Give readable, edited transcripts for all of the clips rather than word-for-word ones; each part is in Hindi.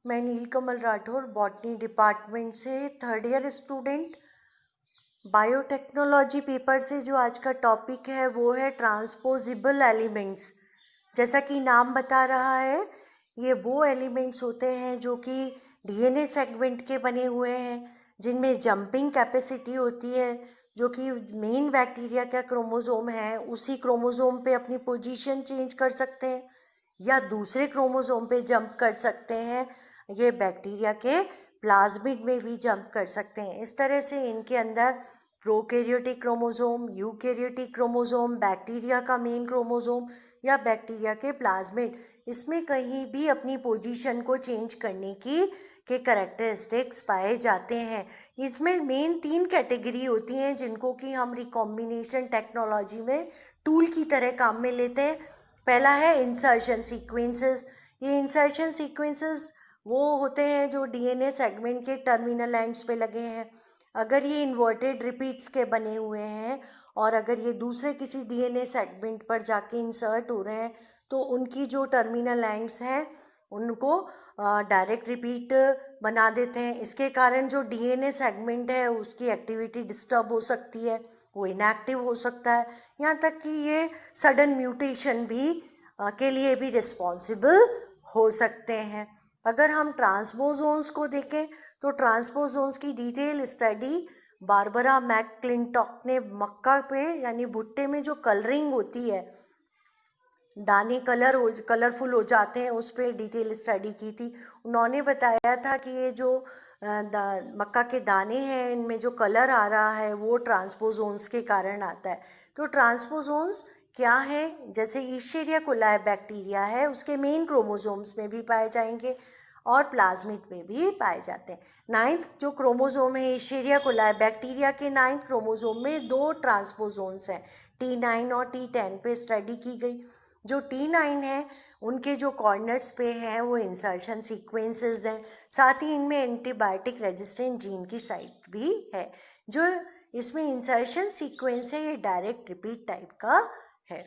मैं नीलकमल राठौर बॉटनी डिपार्टमेंट से third year student. Biotechnology paper से जो आज का टॉपिक है वो है ट्रांसपोजिबल एलिमेंट्स। जैसा कि नाम बता रहा है, ये वो एलिमेंट्स होते हैं जो कि डीएनए सेगमेंट के बने हुए हैं, जिनमें जंपिंग कैपेसिटी होती है, जो कि मेन बैक्टीरिया का क्रोमोसोम है उसी क्रोमोसोम पे अपनी पोजीशन चेंज कर सकते हैं या दूसरे क्रोमोसोम पे जंप कर सकते हैं। ये बैक्टीरिया के प्लाज्मिड में भी जंप कर सकते हैं। इस तरह से इनके अंदर prokaryotic chromosome, eukaryotic chromosome, bacteria का मेन क्रोमोसोम या बैक्टीरिया के प्लाज्मिड, इसमें कहीं भी अपनी पोजीशन को चेंज करने की के करेक्टरिस्टिक्स पाए जाते हैं। इसमें मेन 3 कैटेगरी होती हैं जिनको कि हम रिकॉम्बिनेशन टेक्नोलॉजी में टूल की तरह काम में लेते हैं। पहला है इंसर्शन सीक्वेंसेस। ये इंसर्शन सीक्वेंसेस वो होते हैं जो डीएनए सेगमेंट के टर्मिनल एंड्स पे लगे हैं। अगर ये इन्वर्टेड रिपीट्स के बने हुए हैं और अगर ये दूसरे किसी डीएनए सेगमेंट पर जाके इंसर्ट हो रहे हैं तो उनकी जो टर्मिनल एंड्स हैं उनको डायरेक्ट रिपीट बना देते हैं। इसके कारण जो डीएनए सेगमेंट है उसकी एक्टिविटी डिस्टर्ब हो सकती है, वो इनएक्टिव हो सकता है, यहाँ तक कि ये सडन म्यूटेशन भी के लिए भी रिस्पॉन्सिबल हो सकते हैं। अगर हम ट्रांसपोजोन्स को देखें तो ट्रांसपोजोन्स की डिटेल स्टडी बारबरा मैकक्लिंटॉक ने मक्का पे यानी भुट्टे में जो कलरिंग होती है, दाने कलरफुल हो जाते हैं, उस पर डिटेल स्टडी की थी। उन्होंने बताया था कि ये जो मक्का के दाने हैं इनमें जो कलर आ रहा है वो ट्रांसपोजोन्स के कारण आता है। तो ट्रांसपोजोन्स क्या है? जैसे ईशेरिया कोलाई बैक्टीरिया है उसके मेन क्रोमोसोम्स में भी पाए जाएंगे और प्लाज्मिड में भी पाए जाते हैं। 9th जो क्रोमोसोम है ईशेरिया कोलाई बैक्टीरिया के 9th क्रोमोसोम में 2 ट्रांसपोजोन्स हैं, T9 और T10 पे स्टडी की गई। जो T9 है उनके जो कॉर्नर्स पे हैं वो इंसर्शन सीक्वेंसेस हैं, साथ ही इनमें एंटीबायोटिक रेजिस्टेंट जीन की साइट भी है। जो इसमें इंसर्शन सीक्वेंस है ये डायरेक्ट रिपीट टाइप का है।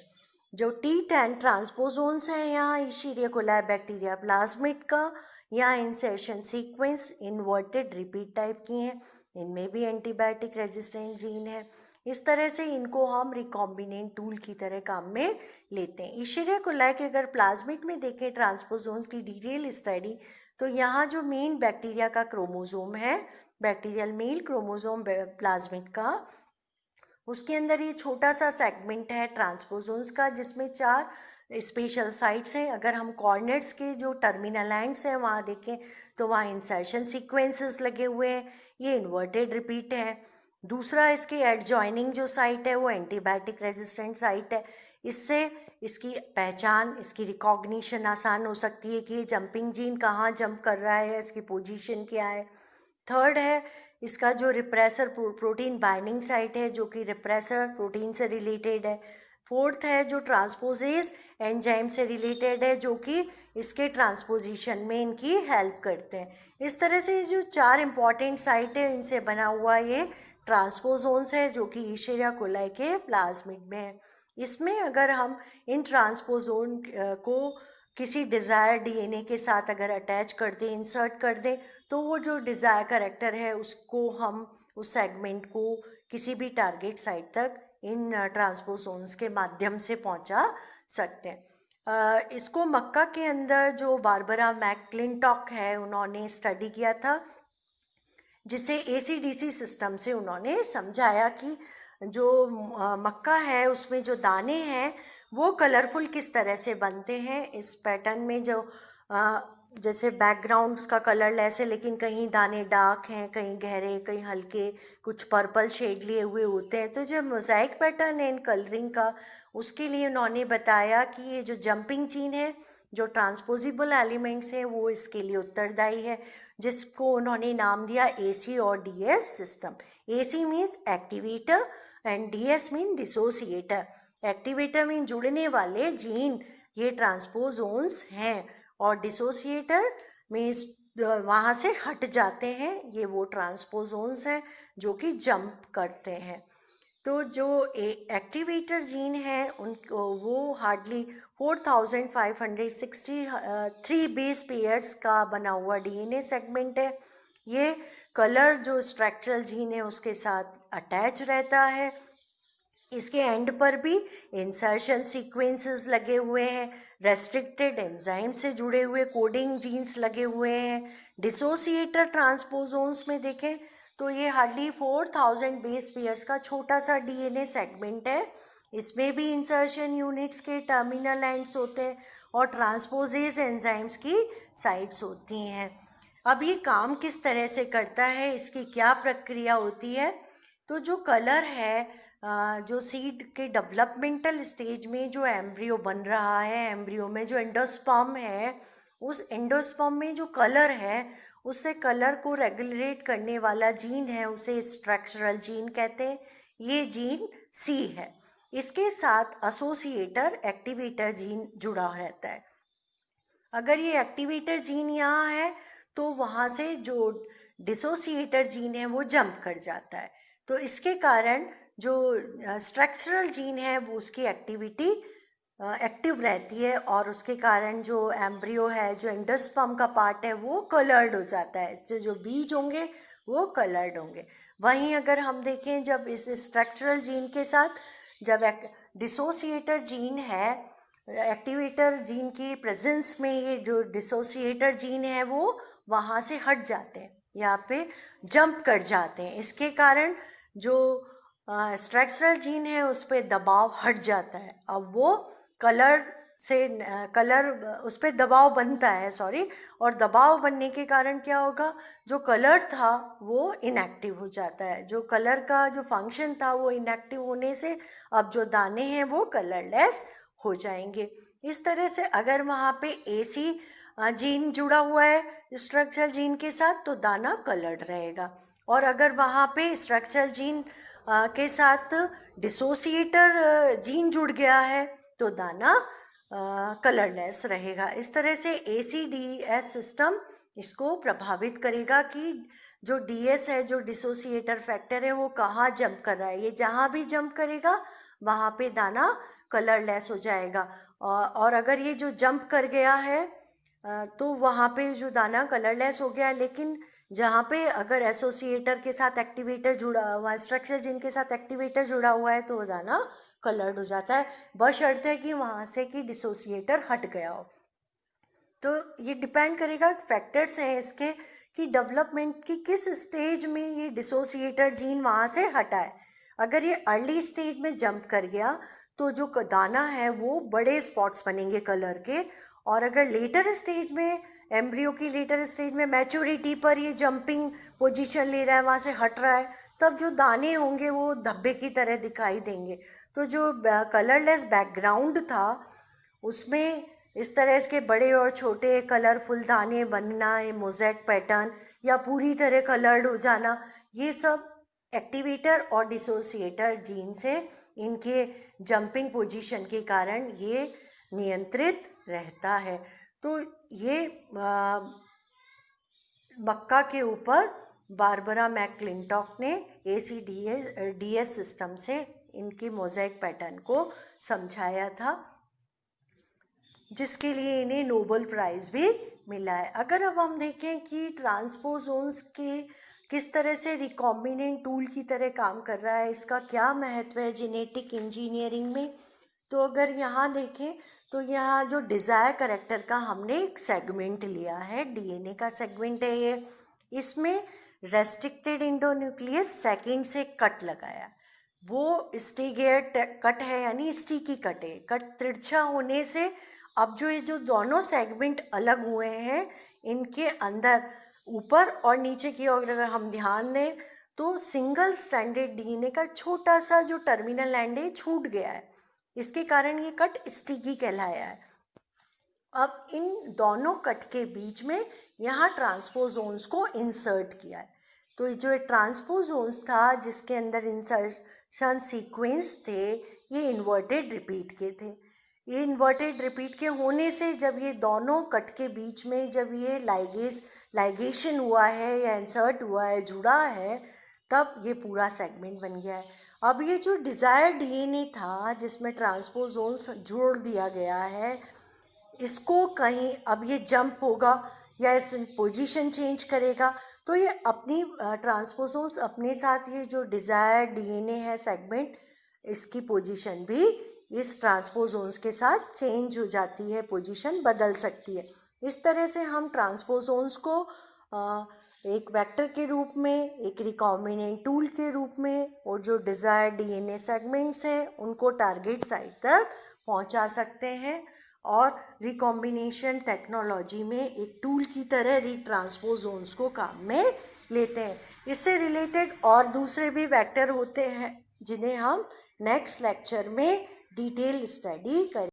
जो T10 ट्रांसपोजोन्स हैं यहाँ ईशेरिया कोलाई बैक्टीरिया प्लाज्मिड का, यहाँ insertion sequence inverted repeat type की हैं, इनमें भी एंटीबायोटिक रेजिस्टेंट जीन है। इस तरह से इनको हम रिकॉम्बिनेंट टूल की तरह काम में लेते हैं। ईशेरिया कोलाई के अगर प्लाज्मिड में देखें ट्रांसपोजोन्स की डिटेल स्टडी तो यहाँ जो मेन बैक्टीरिया का क्रोमोसोम है, बैक्टीरियल मेल क्रोमोसोम प्लाज्मिड का, उसके अंदर ये छोटा सा सेगमेंट है ट्रांसपोजोन्स का जिसमें 4 स्पेशल साइट्स हैं। अगर हम कॉर्नर्स के जो टर्मिनल एंड्स हैं वहाँ देखें तो वहाँ इंसर्शन सीक्वेंसेस लगे हुए हैं, ये इन्वर्टेड रिपीट है। दूसरा इसके एडजॉइनिंग जो साइट है वो एंटीबायोटिक रेजिस्टेंट साइट है। इससे इसकी पहचान, इसकी रिकॉग्निशन आसान हो सकती है कि ये जंपिंग जीन कहाँ जंप कर रहा है, इसकी पोजीशन क्या है। थर्ड है इसका जो रिप्रेसर प्रोटीन बाइंडिंग साइट है जो कि रिप्रेसर प्रोटीन से रिलेटेड है। फोर्थ है जो ट्रांसपोजेज एंजाइम से रिलेटेड है जो कि इसके ट्रांसपोजिशन में इनकी हेल्प करते हैं। इस तरह से जो 4 इंपॉर्टेंट साइट है इनसे बना हुआ ये ट्रांसपोजोन्स है जो कि ईशेरिया कोलाई के प्लाज्मिड में है। इसमें अगर हम इन ट्रांसपोजोन को किसी डिज़ायर डीएनए के साथ अगर अटैच कर दें, इंसर्ट कर दें, तो वो जो डिज़ायर करेक्टर है उसको हम उस सेगमेंट को किसी भी टारगेट साइट तक इन ट्रांसपोसोन्स के माध्यम से पहुंचा सकते हैं। इसको मक्का के अंदर जो बारबरा मैकक्लिंटॉक है उन्होंने स्टडी किया था, जिसे एसीडीसी सिस्टम से उन्होंने समझाया कि जो मक्का है उसमें जो दाने हैं वो कलरफुल किस तरह से बनते हैं। इस पैटर्न में जो जैसे बैकग्राउंड्स का कलर ऐसे, लेकिन कहीं दाने डार्क हैं, कहीं गहरे, कहीं हल्के, कुछ पर्पल शेड लिए हुए होते हैं। तो जो मोज़ाइक पैटर्न है इन कलरिंग का, उसके लिए उन्होंने बताया कि ये जो जंपिंग जीन है, जो ट्रांसपोजिबल एलिमेंट्स हैं, वो इसके लिए उत्तरदायी है, जिसको उन्होंने नाम दिया एसी और DS system. AC means activator and DS mean डिसोसिएटर। Activator mean जुड़ने वाले जीन, ये ट्रांसपोजोन्स हैं, और डिसोसिएटर मीन्स वहाँ से हट जाते हैं, ये वो ट्रांसपोजोन्स हैं जो कि जंप करते हैं। तो जो एक्टिवेटर जीन है उनको वो हार्डली 4563 बेस पेयर्स का बना हुआ डीएनए सेगमेंट है। ये कलर जो स्ट्रक्चरल जीन है उसके साथ अटैच रहता है। इसके एंड पर भी इंसर्शन सीक्वेंसेस लगे हुए हैं, रेस्ट्रिक्टेड एंजाइम से जुड़े हुए कोडिंग जीन्स लगे हुए हैं। डिसोसिएटर ट्रांसपोजोन्स में देखें तो ये हार्डली 4000 बेस पेयर्स का छोटा सा डीएनए सेगमेंट है। इसमें भी इंसर्शन यूनिट्स के टर्मिनल एंड्स होते हैं और ट्रांसपोजेज एंजाइम्स की साइट्स होती हैं। अब ये काम किस तरह से करता है, इसकी क्या प्रक्रिया होती है? तो जो कलर है, जो सीड के डेवलपमेंटल स्टेज में जो एम्ब्रियो बन रहा है, एम्ब्रियो में जो एंडोस्पर्म है, उस एंडोस्पर्म में जो कलर है उससे कलर को रेगुलेट करने वाला जीन है, उसे स्ट्रक्चरल जीन कहते हैं। ये जीन सी है। इसके साथ एसोसिएटर एक्टिवेटर जीन जुड़ा रहता है। अगर ये एक्टिवेटर जीन यहाँ है तो वहाँ से जो डिसोसिएटर जीन है वो जंप कर जाता है। तो इसके कारण जो स्ट्रक्चरल जीन है वो उसकी एक्टिविटी एक्टिव रहती है और उसके कारण जो एम्ब्रियो है, जो एंडोस्पर्म का पार्ट है, वो कलर्ड हो जाता है। इससे जो बीज होंगे वो कलर्ड होंगे। वहीं अगर हम देखें जब इस स्ट्रक्चरल जीन के साथ जब डिसोसिएटर जीन है, एक्टिवेटर जीन की प्रेजेंस में ये जो डिसोसिएटर जीन है वो वहाँ से हट जाते हैं, यहाँ पे जंप कर जाते हैं। इसके कारण जो स्ट्रक्चरल जीन है उस पर दबाव हट जाता है। अब वो कलर से कलर उस पर दबाव बनता है, सॉरी, और दबाव बनने के कारण क्या होगा, जो कलर था वो इनएक्टिव हो जाता है। जो कलर का जो फंक्शन था वो इनएक्टिव होने से अब जो दाने हैं वो कलरलेस हो जाएंगे। इस तरह से अगर वहाँ पे एसी जीन जुड़ा हुआ है स्ट्रक्चरल जीन के साथ तो दाना कलर्ड रहेगा, और अगर वहाँ पे स्ट्रक्चरल जीन के साथ डिसोसिएटर जीन जुड़ गया है तो दाना कलरलेस रहेगा। इस तरह से ACDS सिस्टम इसको प्रभावित करेगा कि जो DS है, जो डिसोसिएटर फैक्टर है, वो कहाँ जंप कर रहा है। ये जहाँ भी जंप करेगा वहाँ पे दाना कलरलेस हो जाएगा। और अगर ये जो जंप कर गया है तो वहाँ पे जो दाना कलरलेस हो गया, लेकिन जहाँ पे अगर एसोसिएटर के साथ एक्टिवेटर जुड़ा हुआ है, स्ट्रक्चर जिनके साथ एक्टिवेटर जुड़ा हुआ है, तो वो दाना कलर्ड हो जाता है, बशर्ते है कि वहाँ से कि डिसोसिएटर हट गया हो। तो ये डिपेंड करेगा, फैक्टर्स हैं इसके कि डेवलपमेंट की किस स्टेज में ये डिसोसिएटर जीन वहाँ से हटा है। अगर ये अर्ली स्टेज में जंप कर गया तो जो दाना है वो बड़े स्पॉट्स बनेंगे कलर के, और अगर लेटर स्टेज में, एम्ब्रियो की लेटर स्टेज में मैच्योरिटी पर ये जंपिंग पोजीशन ले रहा है, वहाँ से हट रहा है, तब जो दाने होंगे वो धब्बे की तरह दिखाई देंगे। तो जो कलरलेस बैकग्राउंड था उसमें इस तरह के बड़े और छोटे कलरफुल दाने बनना, ये मोज़ेक पैटर्न, या पूरी तरह कलर्ड हो जाना, ये सब एक्टिवेटर और डिसोसिएटर जीन से इनके जंपिंग पोजीशन के कारण ये नियंत्रित रहता है। तो ये मक्का के ऊपर बारबरा मैकक्लिंटॉक ने ACDS सिस्टम से इनकी मोज़ेक पैटर्न को समझाया था, जिसके लिए इन्हें नोबेल प्राइज़ भी मिला है। अगर अब हम देखें कि ट्रांसपोजोन्स के किस तरह से रिकॉम्बिनेंट टूल की तरह काम कर रहा है, इसका क्या महत्व है जेनेटिक इंजीनियरिंग में, तो अगर यहाँ देखें तो यहाँ जो डिज़ायर करेक्टर का हमने एक सेगमेंट लिया है, DNA का सेगमेंट है ये, इसमें रेस्ट्रिक्टेड इंडोन्यूक्लियस सेकेंड से कट लगाया, वो स्टीगेट कट है, यानी स्टिकी कट है। कट तिरछा होने से अब जो ये जो दोनों सेगमेंट अलग हुए हैं, इनके अंदर ऊपर और नीचे की ओर अगर हम ध्यान दें तो सिंगल स्ट्रैंडेड DNA का छोटा सा जो टर्मिनल एंड है छूट गया है, इसके कारण ये कट स्टिकी कहलाया है। अब इन दोनों कट के बीच में यहाँ ट्रांसपोजोन्स को इंसर्ट किया है। तो जो ट्रांसपोजोन्स था जिसके अंदर इंसर्शन सीक्वेंस थे, ये इन्वर्टेड रिपीट के थे। ये इन्वर्टेड रिपीट के होने से जब ये दोनों कट के बीच में जब ये लाइगेशन हुआ है या इंसर्ट हुआ है, जुड़ा है, तब ये पूरा सेगमेंट बन गया है। अब ये जो डिज़ायर्ड डीएनए था जिसमें ट्रांसपोजोन्स जोड़ दिया गया है, इसको कहीं अब ये जंप होगा या इस पोजीशन चेंज करेगा, तो ये अपनी ट्रांसपोजोन्स अपने साथ ये जो डिज़ायर्ड डीएनए है सेगमेंट, इसकी पोजीशन भी इस ट्रांसपोजोन्स के साथ चेंज हो जाती है, पोजीशन बदल सकती है। इस तरह से हम ट्रांसपोजोन्स को एक वेक्टर के रूप में, एक रिकॉम्बिनेंट टूल के रूप में, और जो डिज़ायर्ड डीएनए सेगमेंट्स हैं उनको टारगेट साइट तक पहुंचा सकते हैं, और रिकॉम्बिनेशन टेक्नोलॉजी में एक टूल की तरह ट्रांसपोजोन्स को काम में लेते हैं। इससे रिलेटेड और दूसरे भी वेक्टर होते हैं जिन्हें हम नेक्स्ट लेक्चर में डिटेल स्टडी करें।